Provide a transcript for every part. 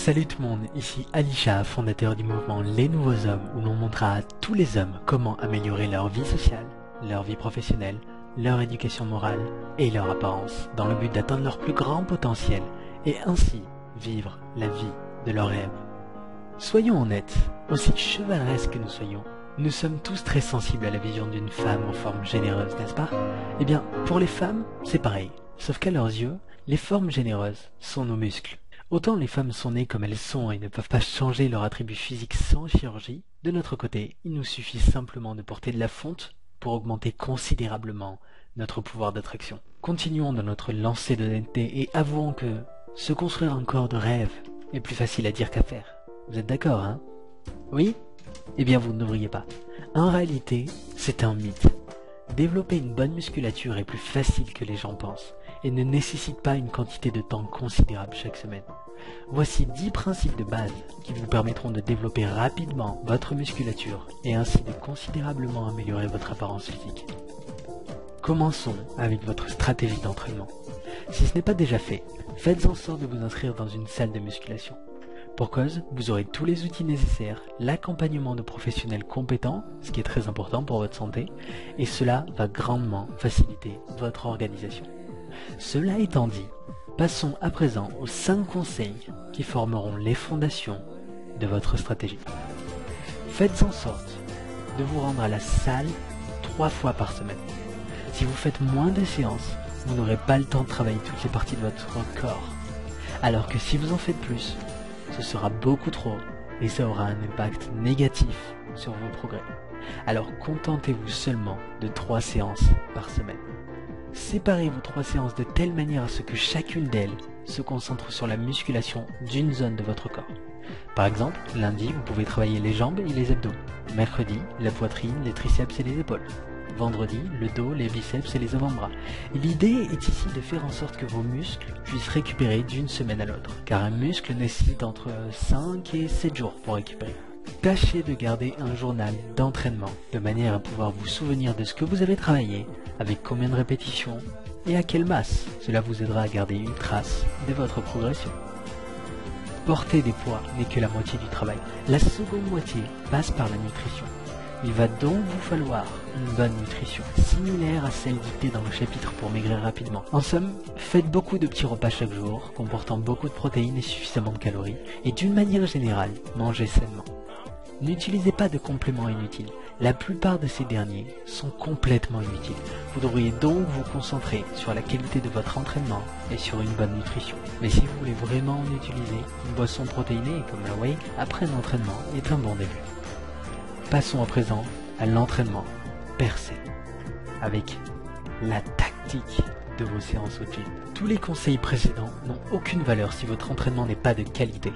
Salut tout le monde, ici Alisha, fondateur du mouvement Les Nouveaux Hommes, où l'on montrera à tous les hommes comment améliorer leur vie sociale, leur vie professionnelle, leur éducation morale et leur apparence, dans le but d'atteindre leur plus grand potentiel et ainsi vivre la vie de leurs rêves. Soyons honnêtes, aussi chevaleresques que nous soyons, nous sommes tous très sensibles à la vision d'une femme en forme généreuse, n'est-ce pas? Eh bien, pour les femmes, c'est pareil, sauf qu'à leurs yeux, les formes généreuses sont nos muscles. Autant les femmes sont nées comme elles sont et ne peuvent pas changer leur attribut physique sans chirurgie, de notre côté, il nous suffit simplement de porter de la fonte pour augmenter considérablement notre pouvoir d'attraction. Continuons dans notre lancée d'honnêteté et avouons que se construire un corps de rêve est plus facile à dire qu'à faire. Vous êtes d'accord, hein? Oui? Eh bien vous ne devriez pas. En réalité, c'est un mythe. Développer une bonne musculature est plus facile que les gens pensent et ne nécessite pas une quantité de temps considérable chaque semaine. Voici 10 principes de base qui vous permettront de développer rapidement votre musculature et ainsi de considérablement améliorer votre apparence physique. Commençons avec votre stratégie d'entraînement. Si ce n'est pas déjà fait, faites en sorte de vous inscrire dans une salle de musculation. Pour cause, vous aurez tous les outils nécessaires, l'accompagnement de professionnels compétents, ce qui est très important pour votre santé, et cela va grandement faciliter votre organisation. Cela étant dit, passons à présent aux 5 conseils qui formeront les fondations de votre stratégie. Faites en sorte de vous rendre à la salle 3 fois par semaine. Si vous faites moins de séances, vous n'aurez pas le temps de travailler toutes les parties de votre corps. Alors que si vous en faites plus, ce sera beaucoup trop et ça aura un impact négatif sur vos progrès. Alors contentez-vous seulement de 3 séances par semaine. Séparez vos 3 séances de telle manière à ce que chacune d'elles se concentre sur la musculation d'une zone de votre corps. Par exemple, lundi, vous pouvez travailler les jambes et les abdos. Mercredi, la poitrine, les triceps et les épaules. Vendredi, le dos, les biceps et les avant-bras. L'idée est ici de faire en sorte que vos muscles puissent récupérer d'une semaine à l'autre, car un muscle nécessite entre 5 et 7 jours pour récupérer. Tâchez de garder un journal d'entraînement, de manière à pouvoir vous souvenir de ce que vous avez travaillé, avec combien de répétitions et à quelle masse. Cela vous aidera à garder une trace de votre progression. Porter des poids n'est que la moitié du travail. La seconde moitié passe par la nutrition. Il va donc vous falloir une bonne nutrition, similaire à celle dictée dans le chapitre pour maigrir rapidement. En somme, faites beaucoup de petits repas chaque jour, comportant beaucoup de protéines et suffisamment de calories, et d'une manière générale, mangez sainement. N'utilisez pas de compléments inutiles. La plupart de ces derniers sont complètement inutiles. Vous devriez donc vous concentrer sur la qualité de votre entraînement et sur une bonne nutrition. Mais si vous voulez vraiment en utiliser, une boisson protéinée comme la whey après un entraînement est un bon début. Passons à présent à l'entraînement percé, avec la tactique de vos séances au gym. Tous les conseils précédents n'ont aucune valeur si votre entraînement n'est pas de qualité.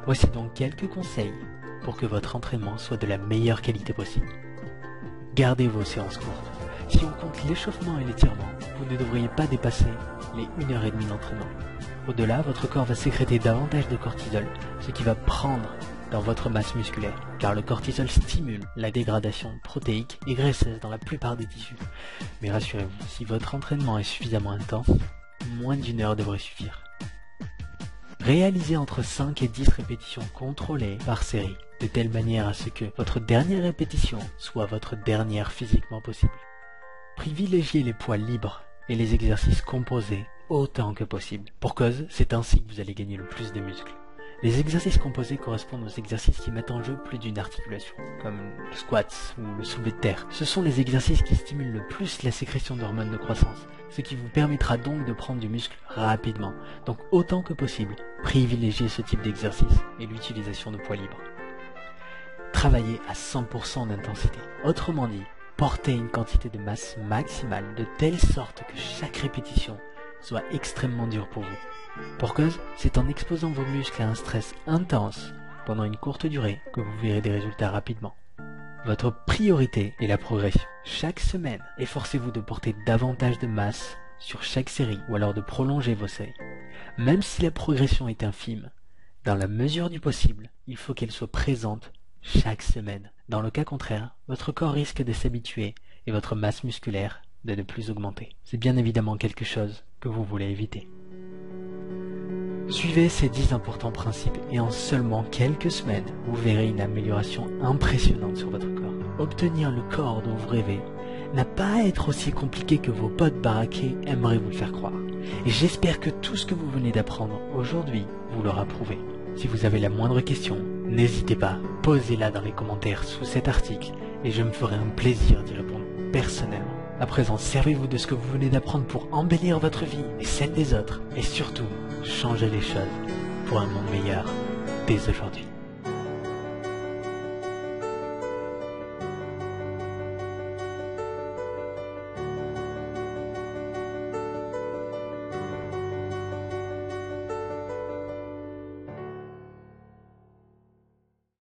Voici donc quelques conseils pour que votre entraînement soit de la meilleure qualité possible. Gardez vos séances courtes. Si on compte l'échauffement et l'étirement, vous ne devriez pas dépasser les 1h30 d'entraînement. Au-delà, votre corps va sécréter davantage de cortisol, ce qui va prendre dans votre masse musculaire, car le cortisol stimule la dégradation protéique et graisseuse dans la plupart des tissus. Mais rassurez-vous, si votre entraînement est suffisamment intense, moins d'1 heure devrait suffire. Réalisez entre 5 et 10 répétitions contrôlées par série, de telle manière à ce que votre dernière répétition soit votre dernière physiquement possible. Privilégiez les poids libres et les exercices composés autant que possible. Pour cause, c'est ainsi que vous allez gagner le plus de muscles. Les exercices composés correspondent aux exercices qui mettent en jeu plus d'une articulation, comme le squat ou le soulevé de terre. Ce sont les exercices qui stimulent le plus la sécrétion d'hormones de croissance, ce qui vous permettra donc de prendre du muscle rapidement. Donc autant que possible, privilégiez ce type d'exercice et l'utilisation de poids libres. Travaillez à 100% d'intensité. Autrement dit, portez une quantité de masse maximale de telle sorte que chaque répétition soit extrêmement dure pour vous. Pour cause, c'est en exposant vos muscles à un stress intense pendant une courte durée que vous verrez des résultats rapidement. Votre priorité est la progression. Chaque semaine, efforcez-vous de porter davantage de masse sur chaque série ou alors de prolonger vos séries. Même si la progression est infime, dans la mesure du possible, il faut qu'elle soit présente chaque semaine. Dans le cas contraire, votre corps risque de s'habituer et votre masse musculaire de ne plus augmenter. C'est bien évidemment quelque chose que vous voulez éviter. Suivez ces 10 importants principes et en seulement quelques semaines, vous verrez une amélioration impressionnante sur votre corps. Obtenir le corps dont vous rêvez n'a pas à être aussi compliqué que vos potes baraqués aimeraient vous le faire croire. Et j'espère que tout ce que vous venez d'apprendre aujourd'hui vous l'aura prouvé. Si vous avez la moindre question, n'hésitez pas, posez-la dans les commentaires sous cet article et je me ferai un plaisir d'y répondre personnellement. À présent, servez-vous de ce que vous venez d'apprendre pour embellir votre vie et celle des autres et surtout, changez les choses pour un monde meilleur dès aujourd'hui.